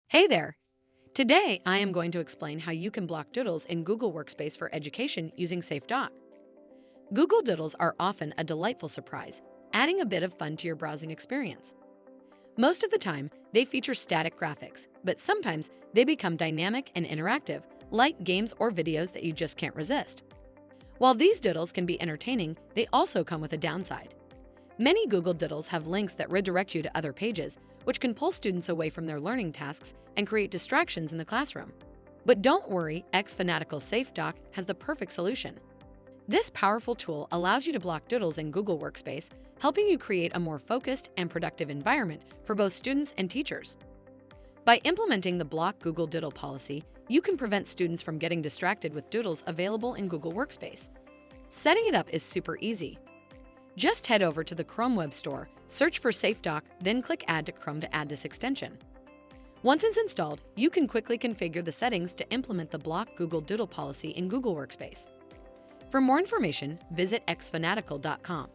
Hey there! Today, I am going to explain how you can block doodles in Google Workspace for education using SafeDoc. Google doodles are often a delightful surprise, adding a bit of fun to your browsing experience. Most of the time, they feature static graphics, but sometimes they become dynamic and interactive, like games or videos that you just can't resist. While these doodles can be entertaining, they also come with a downside. Many Google doodles have links that redirect you to other pages, which can pull students away from their learning tasks and create distractions in the classroom. But don't worry, xFanatical SafeDoc has the perfect solution. This powerful tool allows you to block doodles in Google Workspace, helping you create a more focused and productive environment for both students and teachers. By implementing the Block Google Doodle policy, you can prevent students from getting distracted with doodles available in Google Workspace. Setting it up is super easy. Just head over to the Chrome Web Store, search for SafeDoc, then click Add to Chrome to add this extension. Once it's installed, you can quickly configure the settings to implement the Block Google Doodle policy in Google Workspace. For more information, visit xfanatical.com.